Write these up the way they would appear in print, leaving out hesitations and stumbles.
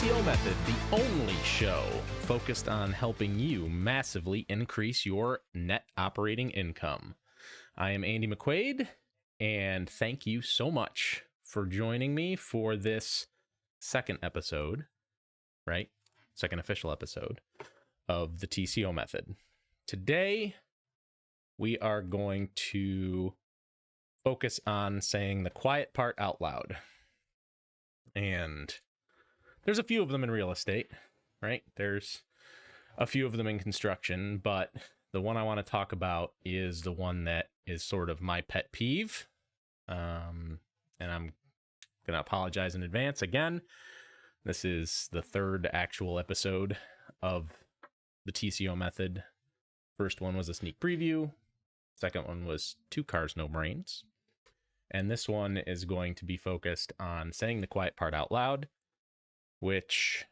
TCO Method, the only show focused on helping you massively increase your net operating income. I am Andy McQuade, and thank you so much for joining me for this second episode, right? Second official episode of the TCO Method. Today, we are going to focus on saying the quiet part out loud. And there's a few of them in real estate, right? There's a few of them in construction, but the one I want to talk about is the one that is sort of my pet peeve. And I'm going to apologize in advance again. This is the third actual episode of the TCO Method. First one was a sneak preview. Second one was 2 Cars, No Brains. And this one is going to be focused on saying the quiet part out loud, which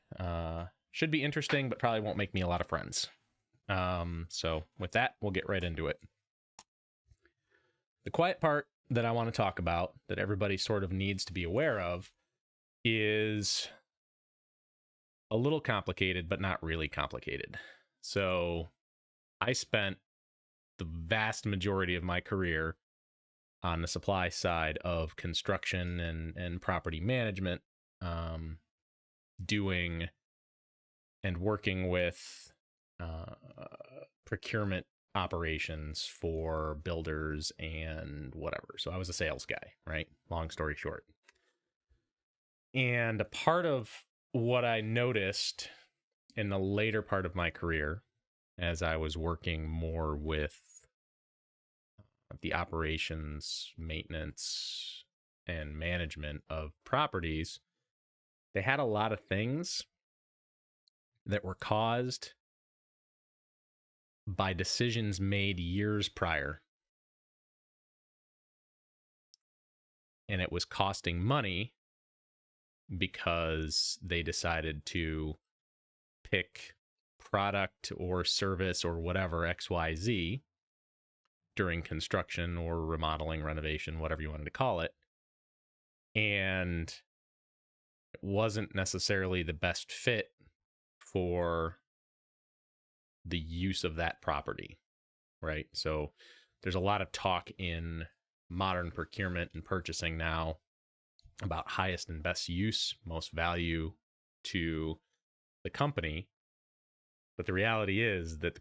should be interesting, but probably won't make me a lot of friends. So with that, we'll get right into it. The quiet part that I want to talk about, that everybody sort of needs to be aware of, is a little complicated, but not really complicated. So I spent the vast majority of my career on the supply side of construction and property management, doing and working with procurement operations for builders and whatever. So I was a sales guy, right? Long story short. And a part of what I noticed in the later part of my career, as I was working more with the operations, maintenance, and management of properties, they had a lot of things that were caused by decisions made years prior. And it was costing money because they decided to pick product or service or whatever, XYZ, during construction or remodeling, renovation, whatever you wanted to call it. And it wasn't necessarily the best fit for the use of that property, right? So there's a lot of talk in modern procurement and purchasing now about highest and best use, most value to the company. But the reality is that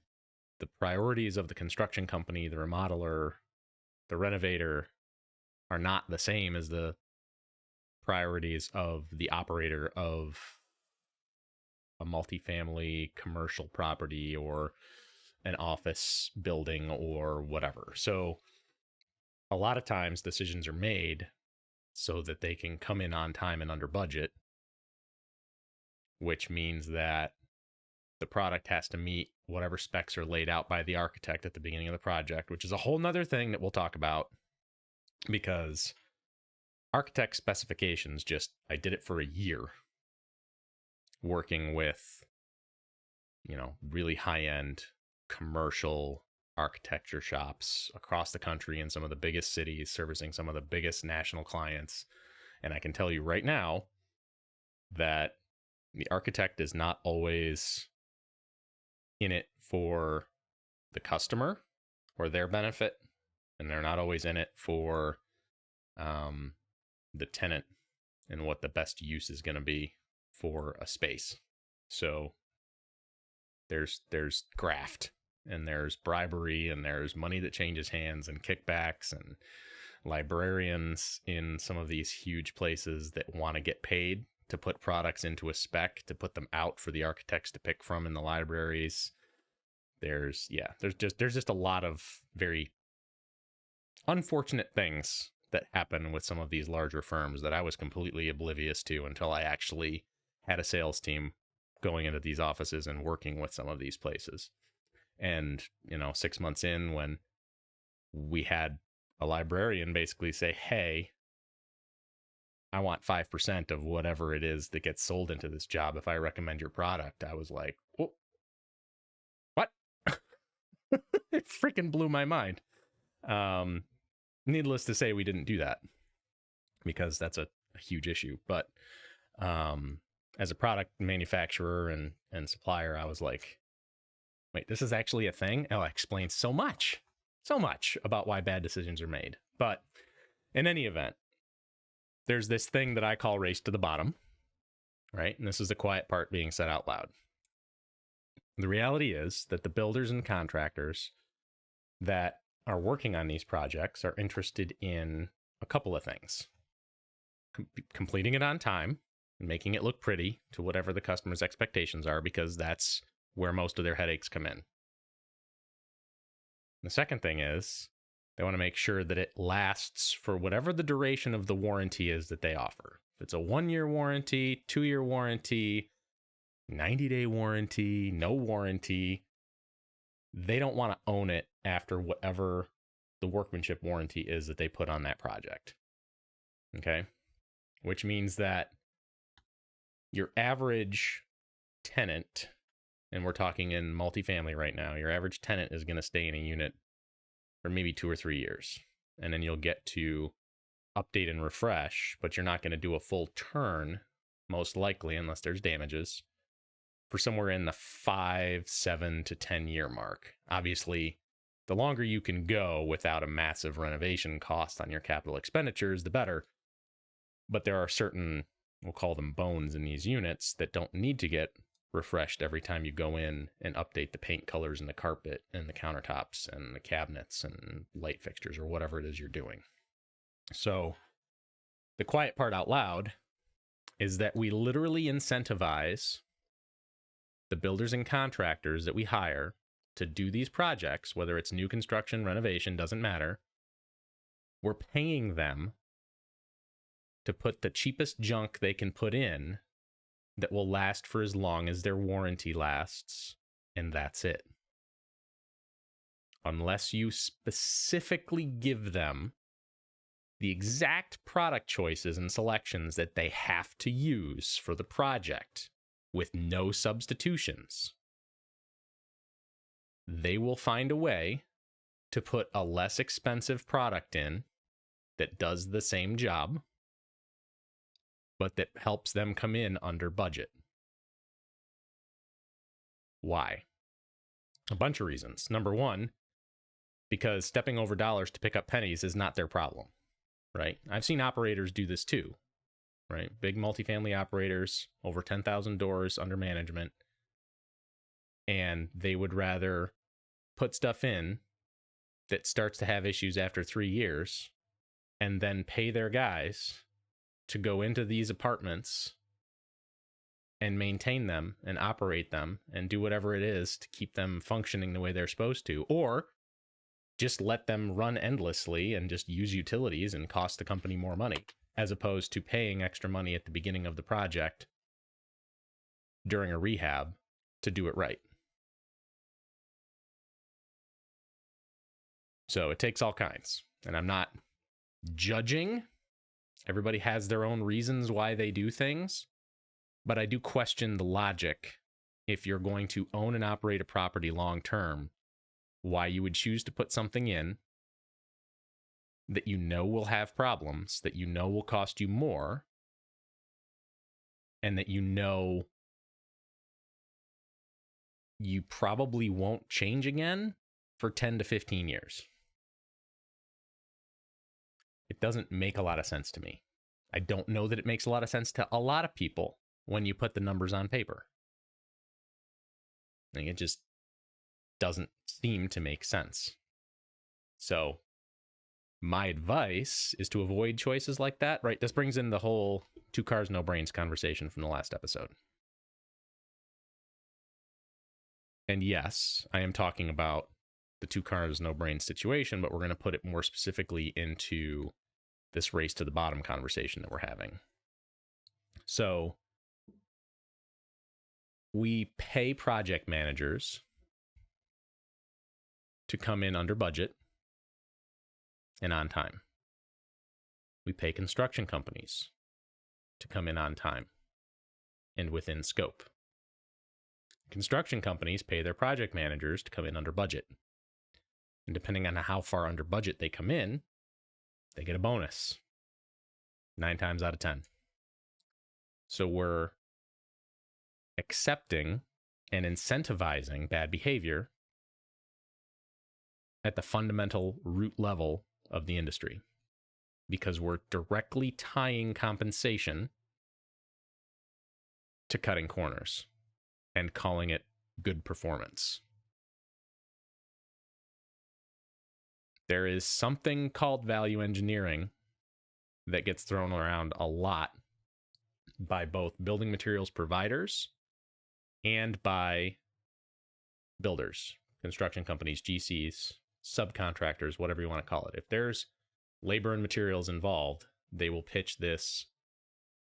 the priorities of the construction company, the remodeler, the renovator are not the same as the priorities of the operator of a multifamily commercial property or an office building or whatever. So a lot of times decisions are made so that they can come in on time and under budget, which means that the product has to meet whatever specs are laid out by the architect at the beginning of the project, which is a whole nother thing that we'll talk about, because architect specifications, I did it for a year working with, really high-end commercial architecture shops across the country in some of the biggest cities, servicing some of the biggest national clients. And I can tell you right now that the architect is not always in it for the customer or their benefit, and they're not always in it for the tenant and what the best use is going to be for a space. So there's graft, and there's bribery, and there's money that changes hands, and kickbacks, and librarians in some of these huge places that want to get paid to put products into a spec, to put them out for the architects to pick from in the libraries. There's just a lot of very unfortunate things that happen with some of these larger firms that I was completely oblivious to until I actually had a sales team going into these offices and working with some of these places. And, 6 months in, when we had a librarian basically say, hey, I want 5% of whatever it is that gets sold into this job if I recommend your product, I was like, oh, what? It freaking blew my mind. Needless to say, we didn't do that because that's a huge issue. But as a product manufacturer and supplier, I was like, wait, this is actually a thing? Oh, it explains so much about why bad decisions are made. But in any event, there's this thing that I call race to the bottom, right? And this is the quiet part being said out loud. The reality is that the builders and contractors that are working on these projects are interested in a couple of things. Completing it on time and making it look pretty to whatever the customer's expectations are, because that's where most of their headaches come in. The second thing is they want to make sure that it lasts for whatever the duration of the warranty is that they offer. If it's a 1-year warranty, 2-year warranty, 90-day warranty, no warranty, they don't want to own it after whatever the workmanship warranty is that they put on that project. Okay? Which means that your average tenant, and we're talking in multifamily right now, your average tenant is going to stay in a unit for maybe 2 or 3 years. And then you'll get to update and refresh, but you're not going to do a full turn, most likely, unless there's damages, for somewhere in the 5, 7 to 10 year mark. Obviously, the longer you can go without a massive renovation cost on your capital expenditures, the better. But there are certain, we'll call them bones in these units, that don't need to get refreshed every time you go in and update the paint colors and the carpet and the countertops and the cabinets and light fixtures or whatever it is you're doing. So the quiet part out loud is that we literally incentivize the builders and contractors that we hire to do these projects, whether it's new construction, renovation, doesn't matter. We're paying them to put the cheapest junk they can put in that will last for as long as their warranty lasts, and that's it. Unless you specifically give them the exact product choices and selections that they have to use for the project with no substitutions, they will find a way to put a less expensive product in that does the same job, but that helps them come in under budget. Why? A bunch of reasons. Number one, because stepping over dollars to pick up pennies is not their problem, right? I've seen operators do this too, right? Big multifamily operators, over 10,000 doors under management, and they would rather put stuff in that starts to have issues after 3 years and then pay their guys to go into these apartments and maintain them and operate them and do whatever it is to keep them functioning the way they're supposed to, or just let them run endlessly and just use utilities and cost the company more money, as opposed to paying extra money at the beginning of the project during a rehab to do it right. So it takes all kinds, and I'm not judging. Everybody has their own reasons why they do things, but I do question the logic, if you're going to own and operate a property long term, why you would choose to put something in that you know will have problems, that you know will cost you more, and that you know you probably won't change again for 10 to 15 years. It doesn't make a lot of sense to me. I don't know that it makes a lot of sense to a lot of people when you put the numbers on paper. I think it just doesn't seem to make sense. So my advice is to avoid choices like that, right? This brings in the whole 2 cars, no brains conversation from the last episode. And yes, I am talking about the 2 cars, no brains situation, but we're going to put it more specifically into this race to the bottom conversation that we're having. So we pay project managers to come in under budget and on time. We pay construction companies to come in on time and within scope. Construction companies pay their project managers to come in under budget. And depending on how far under budget they come in, they get a bonus 9 times out of 10. So we're accepting and incentivizing bad behavior at the fundamental root level of the industry, because we're directly tying compensation to cutting corners and calling it good performance. There is something called value engineering that gets thrown around a lot by both building materials providers and by builders, construction companies, GCs, subcontractors, whatever you want to call it. If there's labor and materials involved, they will pitch this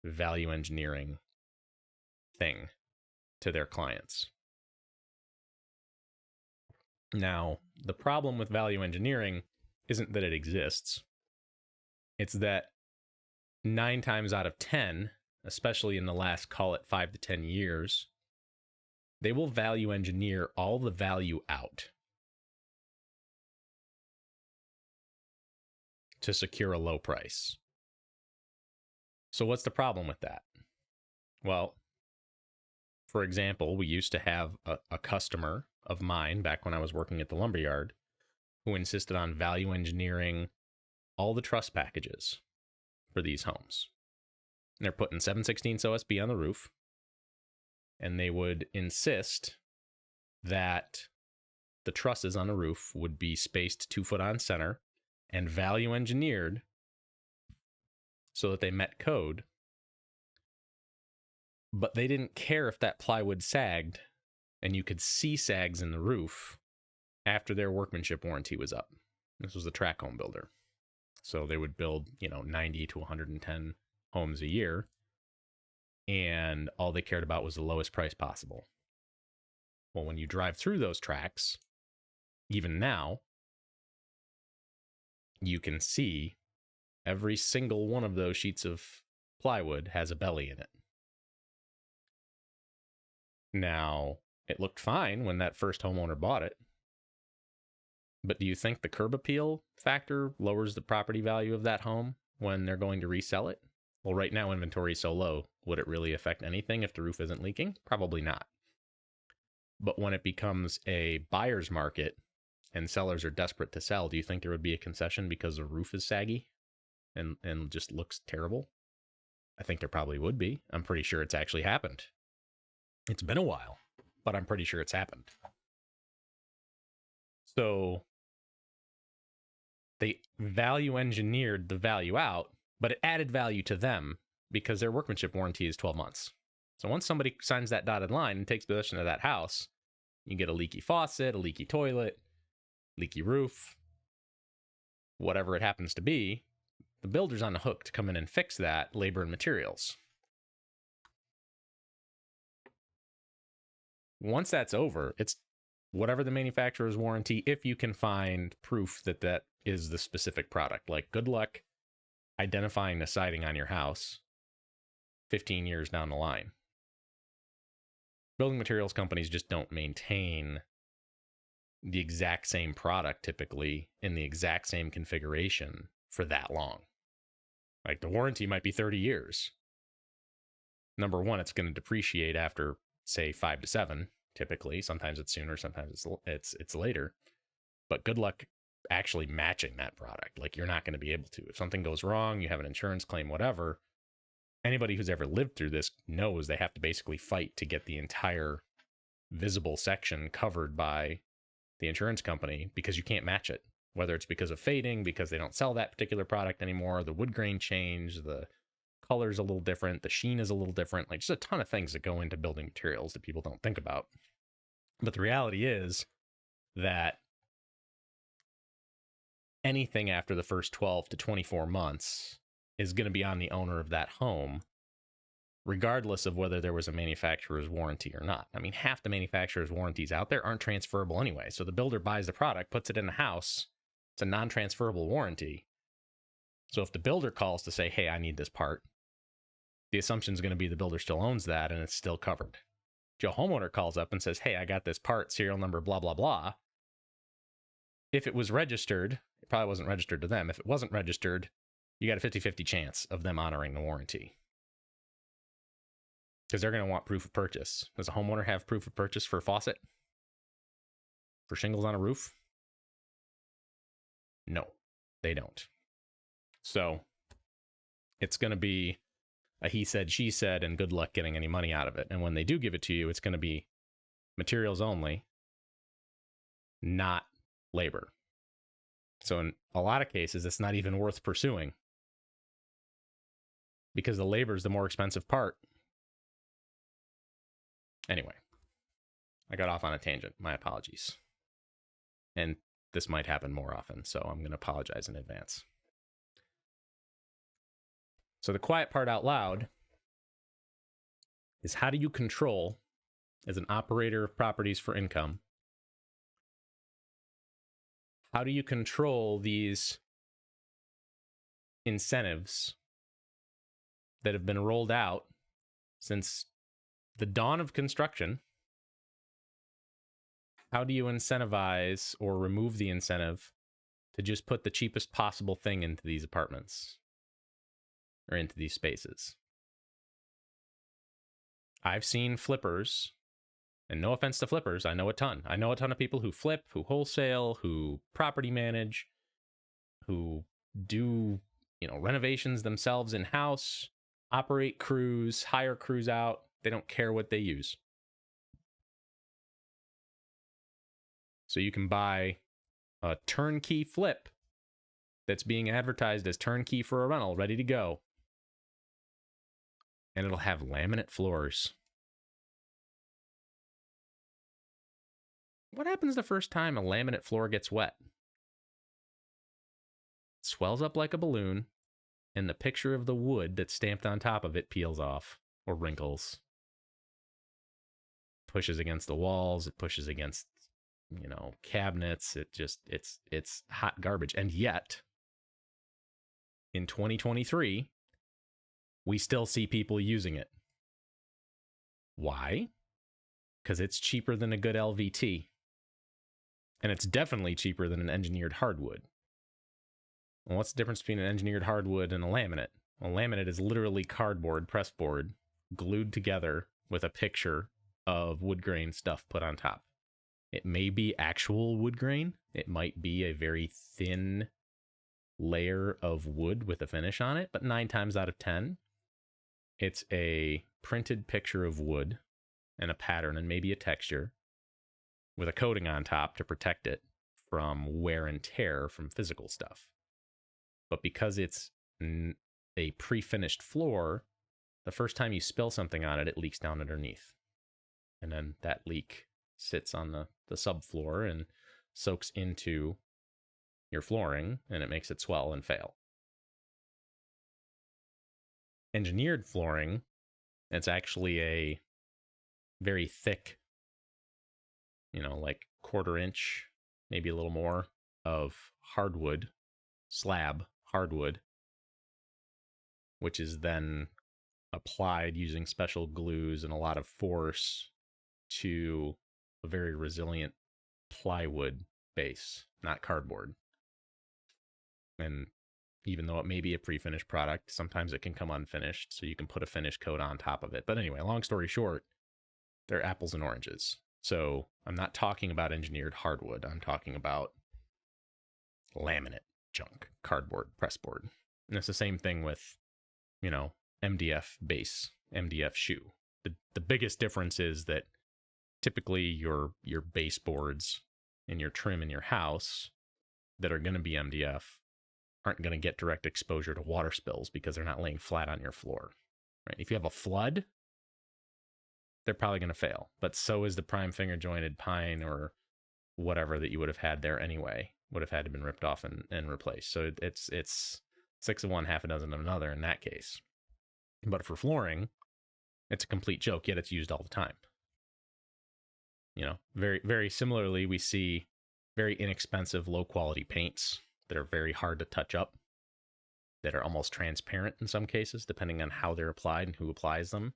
value engineering thing to their clients. Now, the problem with value engineering isn't that it exists. It's that 9 times out of 10, especially in the last, call it 5 to 10 years, they will value engineer all the value out to secure a low price. So what's the problem with that? Well, for example, we used to have a customer of mine back when I was working at the lumberyard who insisted on value engineering all the truss packages for these homes. And they're putting 7/16 OSB on the roof, and they would insist that the trusses on the roof would be spaced 2 foot on center and value engineered so that they met code. But they didn't care if that plywood sagged, and you could see sags in the roof after their workmanship warranty was up. This was the tract home builder. So they would build, 90 to 110 homes a year, and all they cared about was the lowest price possible. Well, when you drive through those tracts, even now, you can see every single one of those sheets of plywood has a belly in it. Now, it looked fine when that first homeowner bought it, but do you think the curb appeal factor lowers the property value of that home when they're going to resell it? Well, right now inventory is so low, would it really affect anything if the roof isn't leaking? Probably not. But when it becomes a buyer's market and sellers are desperate to sell, do you think there would be a concession because the roof is saggy and just looks terrible? I think there probably would be. I'm pretty sure it's actually happened. It's been a while, but I'm pretty sure it's happened. So they value engineered the value out, but it added value to them because their workmanship warranty is 12 months. So once somebody signs that dotted line and takes possession of that house, you get a leaky faucet, a leaky toilet, leaky roof, whatever it happens to be, the builder's on the hook to come in and fix that, labor and materials. Once that's over, it's whatever the manufacturer's warranty, if you can find proof that that is the specific product. Like, good luck identifying the siding on your house 15 years down the line. Building materials companies just don't maintain the exact same product typically in the exact same configuration for that long. Like, the warranty might be 30 years. Number one, it's going to depreciate after, say, 5 to 7, typically. Sometimes it's sooner, sometimes it's later. But good luck actually matching that product. Like, you're not going to be able to. If something goes wrong, you have an insurance claim, whatever. Anybody who's ever lived through this knows they have to basically fight to get the entire visible section covered by the insurance company because you can't match it. Whether it's because of fading, because they don't sell that particular product anymore, the wood grain changed, the color's a little different, the sheen is a little different. Like, just a ton of things that go into building materials that people don't think about. But the reality is that anything after the first 12 to 24 months is going to be on the owner of that home, regardless of whether there was a manufacturer's warranty or not. I mean, half the manufacturer's warranties out there aren't transferable anyway. So the builder buys the product, puts it in the house. It's a non-transferable warranty. So if the builder calls to say, hey, I need this part, the assumption is going to be the builder still owns that and it's still covered. Joe homeowner calls up and says, hey, I got this part, serial number, blah, blah, blah. If it was registered, it probably wasn't registered to them. If it wasn't registered, you got a 50-50 chance of them honoring the warranty. because they're going to want proof of purchase. Does a homeowner have proof of purchase for a faucet? For shingles on a roof? No, they don't. So it's going to be a he said, she said, and good luck getting any money out of it. And when they do give it to you, it's going to be materials only, not labor. So in a lot of cases, it's not even worth pursuing because the labor is the more expensive part. Anyway, I got off on a tangent. My apologies. And this might happen more often, so I'm going to apologize in advance. So the quiet part out loud is, how do you control, as an operator of properties for income, how do you control these incentives that have been rolled out since the dawn of construction? How do you incentivize or remove the incentive to just put the cheapest possible thing into these apartments or into these spaces? I've seen flippers, and no offense to flippers, I know a ton. I know a ton of people who flip, who wholesale, who property manage, who do, renovations themselves in-house, operate crews, hire crews out. They don't care what they use. So you can buy a turnkey flip that's being advertised as turnkey for a rental, ready to go. And it'll have laminate floors. What happens the first time a laminate floor gets wet? It swells up like a balloon, and the picture of the wood that's stamped on top of it peels off or wrinkles. Pushes against the walls, it pushes against, cabinets. It's hot garbage. And yet, in 2023, we still see people using it. Why? Because it's cheaper than a good LVT. And it's definitely cheaper than an engineered hardwood. Well, what's the difference between an engineered hardwood and a laminate? Well, laminate is literally cardboard, pressboard, glued together with a picture of wood grain stuff put on top. It may be actual wood grain. It might be a very thin layer of wood with a finish on it, but 9 times out of 10, it's a printed picture of wood and a pattern and maybe a texture with a coating on top to protect it from wear and tear from physical stuff. But because it's a pre-finished floor, the first time you spill something on it, it leaks down underneath. And then that leak sits on the subfloor and soaks into your flooring, and it makes it swell and fail. Engineered flooring, it's actually a very thick, like 1/4 inch, maybe a little more, of hardwood, slab hardwood, which is then applied using special glues and a lot of force to a very resilient plywood base, not cardboard. And even though it may be a pre-finished product, sometimes it can come unfinished, so you can put a finish coat on top of it. But anyway, long story short, they're apples and oranges. So I'm not talking about engineered hardwood. I'm talking about laminate junk, cardboard, pressboard. And it's the same thing with, MDF base, MDF shoe. The biggest difference is that typically your baseboards and your trim in your house that are going to be MDF aren't going to get direct exposure to water spills because they're not laying flat on your floor. Right? If you have a flood, they're probably going to fail. But so is the prime finger jointed pine or whatever that you would have had there anyway, would have had to been ripped off and replaced. So it's 6 of one, half a dozen of another in that case. But for flooring, it's a complete joke, yet it's used all the time. Very, very similarly, we see very inexpensive, low quality paints that are very hard to touch up, that are almost transparent in some cases, depending on how they're applied and who applies them,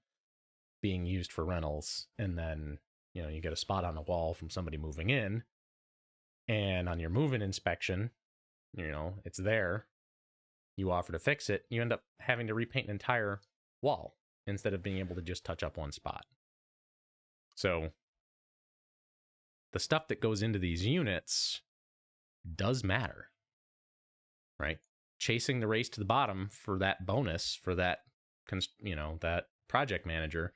being used for rentals. And then, you get a spot on the wall from somebody moving in, and on your move-in inspection, it's there. You offer to fix it. You end up having to repaint an entire wall instead of being able to just touch up one spot. So the stuff that goes into these units does matter, right? Chasing the race to the bottom for that bonus, for that, that project manager,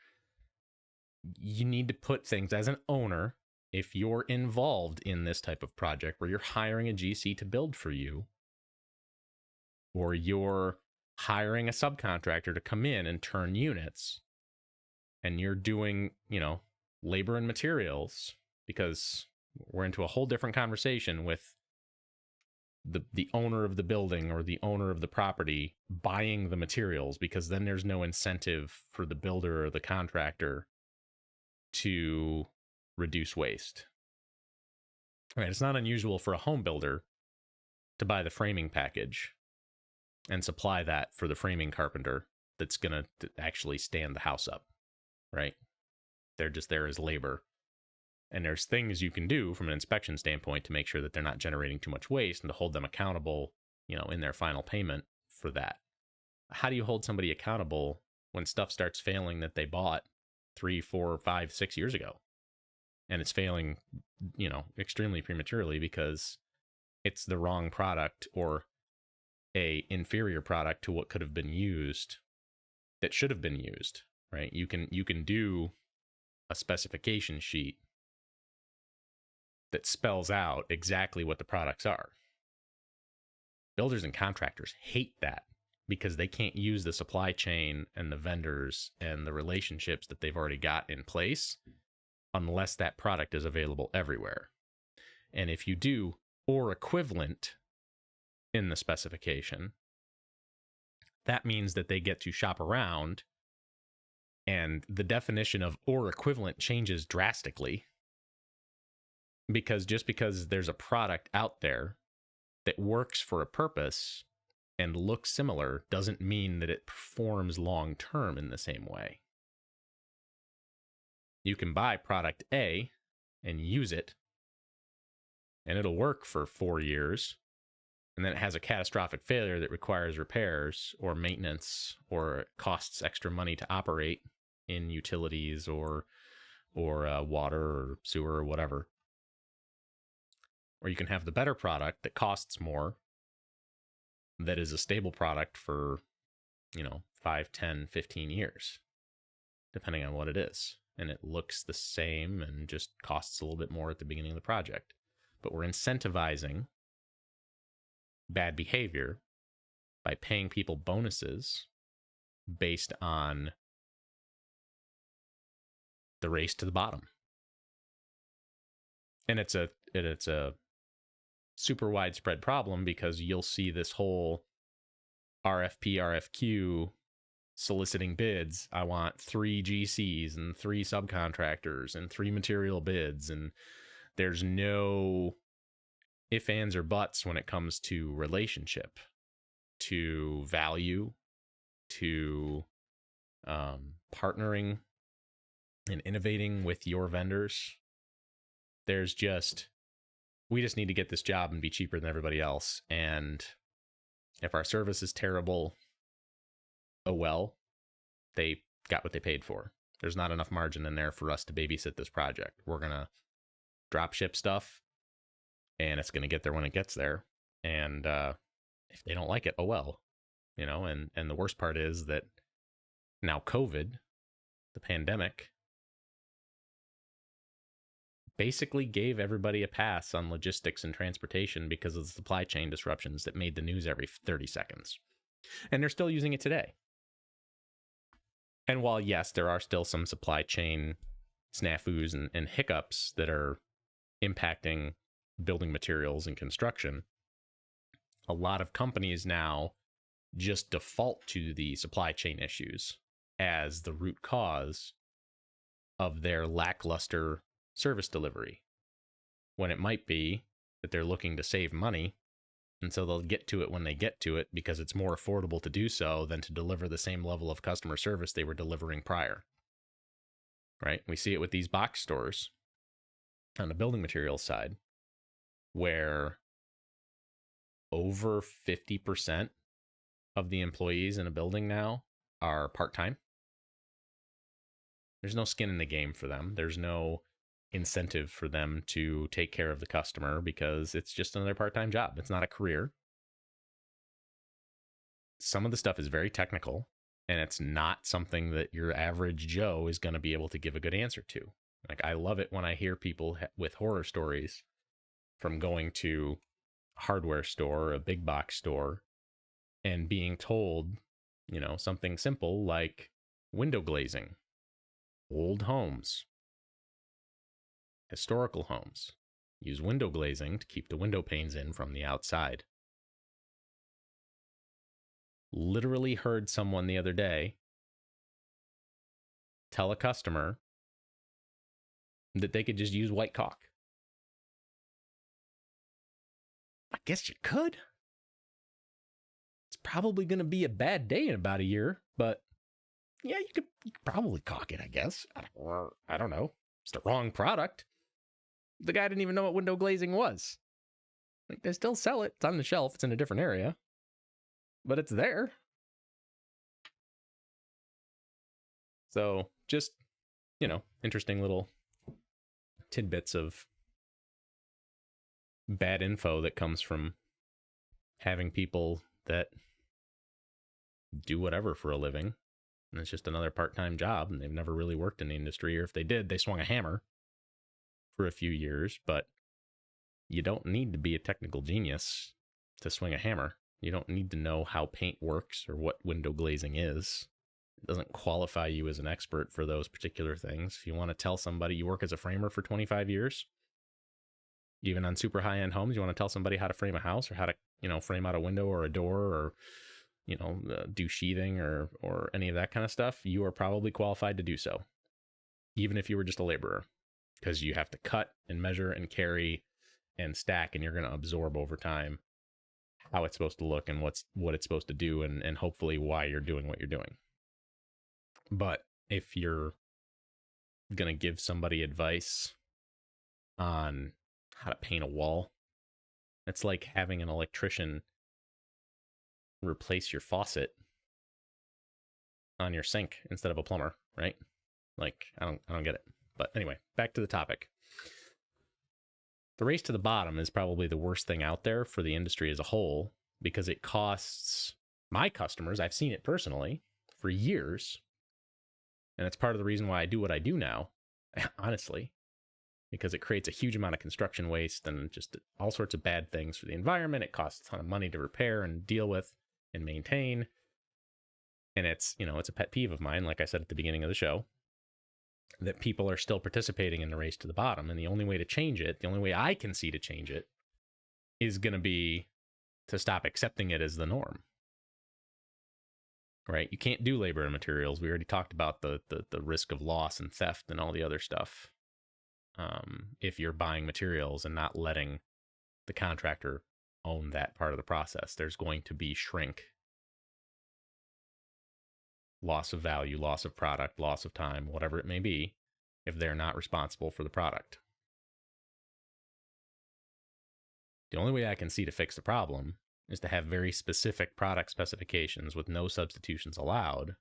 you need to put things as an owner. If you're involved in this type of project where you're hiring a GC to build for you, or you're hiring a subcontractor to come in and turn units, and you're doing, labor and materials, because we're into a whole different conversation with the owner of the building or the owner of the property buying the materials, because then there's no incentive for the builder or the contractor to reduce waste. Right? It's not unusual for a home builder to buy the framing package and supply that for the framing carpenter that's going to actually stand the house up, right? They're just there as labor. And there's things you can do from an inspection standpoint to make sure that they're not generating too much waste and to hold them accountable, in their final payment for that. How do you hold somebody accountable when stuff starts failing that they bought 3, 4, 5, 6 years ago? And it's failing, extremely prematurely because it's the wrong product or a inferior product to what could have been used, that should have been used, right? You can do a specification sheet that spells out exactly what the products are. Builders and contractors hate that because they can't use the supply chain and the vendors and the relationships that they've already got in place unless that product is available everywhere. And if you do or equivalent in the specification, that means that they get to shop around, and the definition of or equivalent changes drastically, because just because there's a product out there that works for a purpose and looks similar doesn't mean that it performs long term in the same way. You can buy product A and use it, and it'll work for 4 years, and then it has a catastrophic failure that requires repairs or maintenance or costs extra money to operate in utilities or water or sewer or whatever. Or you can have the better product that costs more, that is a stable product for 5, 10, 15 years, depending on what it is, and it looks the same and just costs a little bit more at the beginning of the project. But we're incentivizing bad behavior by paying people bonuses based on the race to the bottom. And it's a super widespread problem because you'll see this whole RFP, RFQ soliciting bids. I want 3 GCs and 3 subcontractors and 3 material bids. And there's no ifs, ands, or buts when it comes to relationship, to value, to partnering and innovating with your vendors. We just need to get this job and be cheaper than everybody else. And if our service is terrible, oh well, they got what they paid for. There's not enough margin in there for us to babysit this project. We're going to drop ship stuff, and it's going to get there when it gets there. And if they don't like it, oh well. And the worst part is that now COVID, the pandemic, basically gave everybody a pass on logistics and transportation because of the supply chain disruptions that made the news every 30 seconds. And they're still using it today. And while, yes, there are still some supply chain snafus and hiccups that are impacting building materials and construction, a lot of companies now just default to the supply chain issues as the root cause of their lackluster service delivery, when it might be that they're looking to save money, and so they'll get to it when they get to it because it's more affordable to do so than to deliver the same level of customer service they were delivering prior. Right? We see it with these box stores on the building materials side, where over 50% of the employees in a building now are part-time. There's no skin in the game for them. There's no incentive for them to take care of the customer because it's just another part-time job. It's not a career. Some of the stuff is very technical, and it's not something that your average Joe is going to be able to give a good answer to. Like, I love it when I hear people with horror stories from going to a hardware store, a big box store, and being told, something simple like window glazing, old homes, historical homes, use window glazing to keep the window panes in from the outside. Literally heard someone the other day tell a customer that they could just use white caulk. I guess you could. It's probably going to be a bad day in about a year, but yeah, you could probably caulk it, I guess. I don't know. It's the wrong product. The guy didn't even know what window glazing was. Like, they still sell it. It's on the shelf. It's in a different area, but it's there. So just, interesting little tidbits of bad info that comes from having people that do whatever for a living. And it's just another part-time job, and they've never really worked in the industry, or if they did, they swung a hammer for a few years. But you don't need to be a technical genius to swing a hammer. You don't need to know how paint works or what window glazing is. It doesn't qualify you as an expert for those particular things. If you want to tell somebody you work as a framer for 25 years, even on super high-end homes, you want to tell somebody how to frame a house or how to, frame out a window or a door or, do sheathing or any of that kind of stuff, you are probably qualified to do so, even if you were just a laborer, because you have to cut and measure and carry and stack, and you're going to absorb over time how it's supposed to look and what it's supposed to do, and hopefully why you're doing what you're doing. But if you're going to give somebody advice on how to paint a wall, it's like having an electrician replace your faucet on your sink instead of a plumber, right? Like, I don't get it. But anyway, back to the topic. The race to the bottom is probably the worst thing out there for the industry as a whole, because it costs my customers, I've seen it personally for years, and it's part of the reason why I do what I do now, honestly, because it creates a huge amount of construction waste and just all sorts of bad things for the environment. It costs a ton of money to repair and deal with and maintain. And it's, it's a pet peeve of mine, like I said at the beginning of the show, that people are still participating in the race to the bottom. And the only way to change it, the only way I can see to change it, is going to be to stop accepting it as the norm. Right? You can't do labor and materials. We already talked about the risk of loss and theft and all the other stuff. If you're buying materials and not letting the contractor own that part of the process, there's going to be shrink, loss of value, loss of product, loss of time, whatever it may be, if they're not responsible for the product. The only way I can see to fix the problem is to have very specific product specifications with no substitutions allowed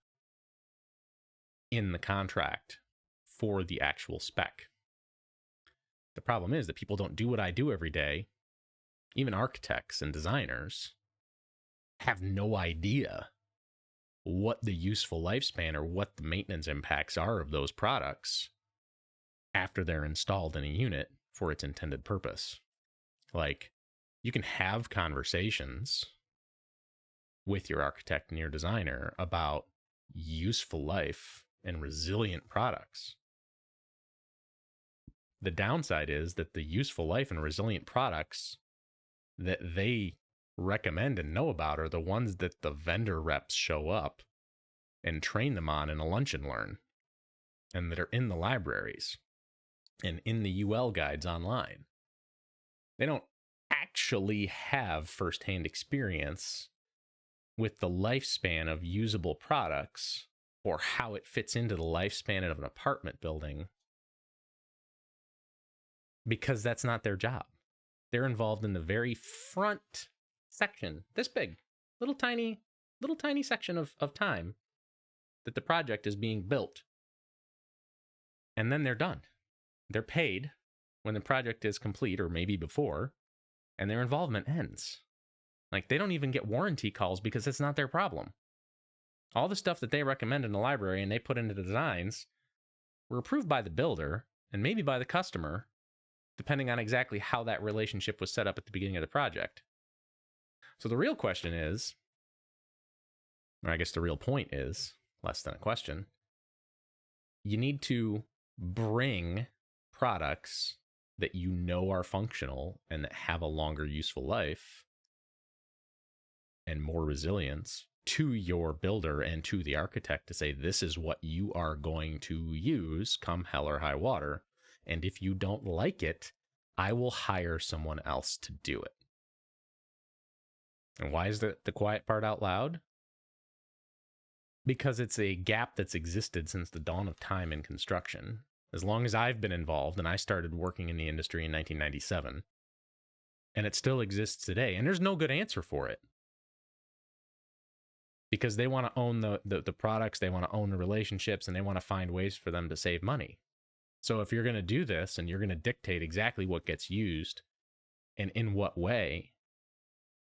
in the contract for the actual spec. The problem is that people don't do what I do every day. Even architects and designers have no idea what the useful lifespan or what the maintenance impacts are of those products after they're installed in a unit for its intended purpose. Like, you can have conversations with your architect and your designer about useful life and resilient products. The downside is that the useful life and resilient products that they recommend and know about are the ones that the vendor reps show up and train them on in a lunch and learn, and that are in the libraries and in the UL guides online. They don't actually have firsthand experience with the lifespan of usable products or how it fits into the lifespan of an apartment building, because that's not their job. They're involved in the very front section, this big, little tiny section of time that the project is being built. and then they're done. They're paid when the project is complete, or maybe before, and their involvement ends. Like, they don't even get warranty calls because it's not their problem. All the stuff that they recommend in the library and they put into the designs were approved by the builder and maybe by the customer, depending on exactly how that relationship was set up at the beginning of the project. So the real question is, or I guess the real point is, less than a question, you need to bring products that you know are functional and that have a longer useful life and more resilience to your builder and to the architect to say, this is what you are going to use come hell or high water. And if you don't like it, I will hire someone else to do it. And why is the quiet part out loud? Because it's a gap that's existed since the dawn of time in construction. As long as I've been involved, and I started working in the industry in 1997, and it still exists today. And there's no good answer for it. Because they want to own the products, they want to own the relationships, and they want to find ways for them to save money. So if you're going to do this and you're going to dictate exactly what gets used and in what way,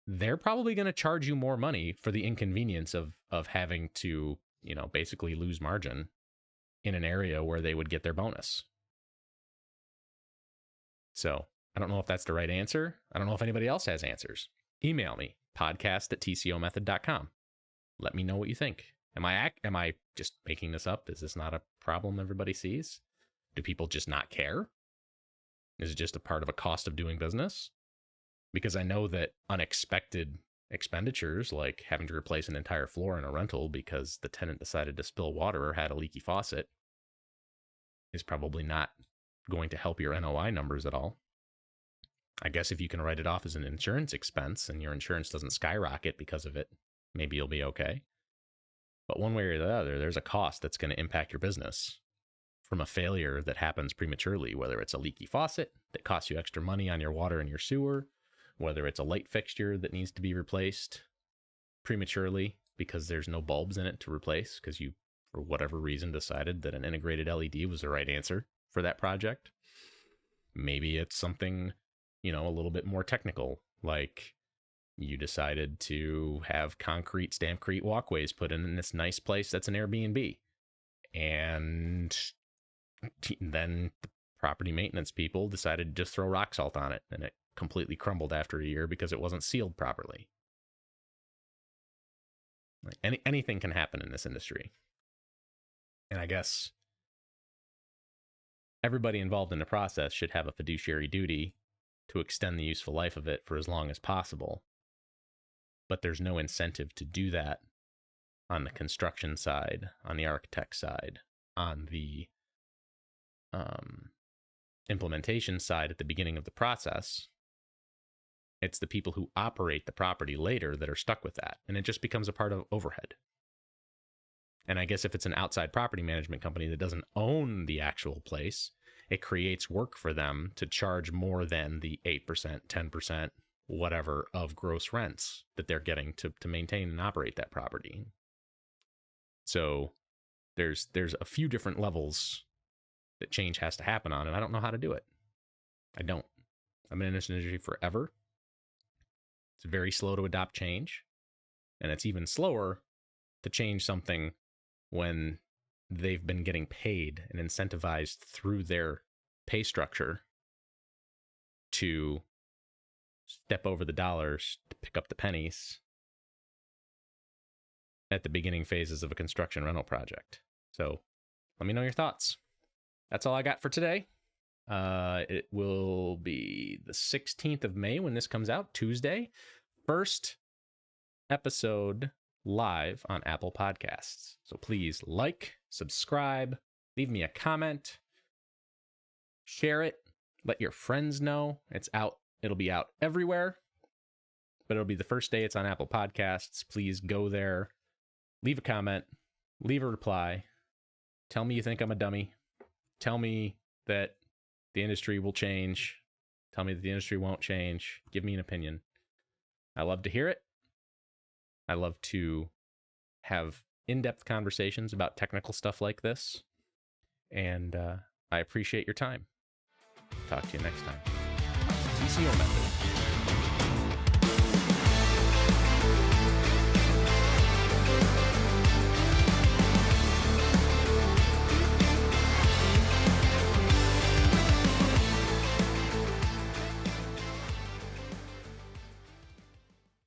they're probably going to charge you more money for the inconvenience of having to, basically lose margin in an area where they would get their bonus. So I don't know if that's the right answer. I don't know if anybody else has answers. Email me, podcast@tcomethod.com. Let me know what you think. Am I just making this up? Is this not a problem everybody sees? Do people just not care? Is it just a part of a cost of doing business? Because I know that unexpected expenditures, like having to replace an entire floor in a rental because the tenant decided to spill water or had a leaky faucet, is probably not going to help your NOI numbers at all. I guess if you can write it off as an insurance expense and your insurance doesn't skyrocket because of it, maybe you'll be okay. But one way or the other, there's a cost that's going to impact your business from a failure that happens prematurely, whether it's a leaky faucet that costs you extra money on your water and your sewer, whether it's a light fixture that needs to be replaced prematurely because there's no bulbs in it to replace because you, for whatever reason, decided that an integrated LED was the right answer for that project. Maybe it's something, a little bit more technical, like you decided to have stampcrete walkways put in this nice place that's an Airbnb. And then the property maintenance people decided to just throw rock salt on it, and it completely crumbled after a year because it wasn't sealed properly. Like anything can happen in this industry. And I guess everybody involved in the process should have a fiduciary duty to extend the useful life of it for as long as possible. But there's no incentive to do that on the construction side, on the architect side, on the implementation side at the beginning of the process. It's the people who operate the property later that are stuck with that. And it just becomes a part of overhead. And I guess if it's an outside property management company that doesn't own the actual place, it creates work for them to charge more than the 8%, 10%, whatever of gross rents that they're getting to maintain and operate that property. So there's a few different levels that change has to happen on, and I don't know how to do it. I don't. I've been in this industry forever. It's very slow to adopt change, and it's even slower to change something when they've been getting paid and incentivized through their pay structure to step over the dollars to pick up the pennies at the beginning phases of a construction rental project. So let me know your thoughts. That's all I got for today. It will be the 16th of May when this comes out, Tuesday. First episode live on Apple Podcasts. So please like, subscribe, leave me a comment, share it, let your friends know. It's out. It'll be out everywhere, but it'll be the first day it's on Apple Podcasts. Please go there, leave a comment, leave a reply. Tell me you think I'm a dummy. Tell me that the industry will change. Tell me that the industry won't change. Give me an opinion. I love to hear it. I love to have in-depth conversations about technical stuff like this. And I appreciate your time. Talk to you next time. TCO Method.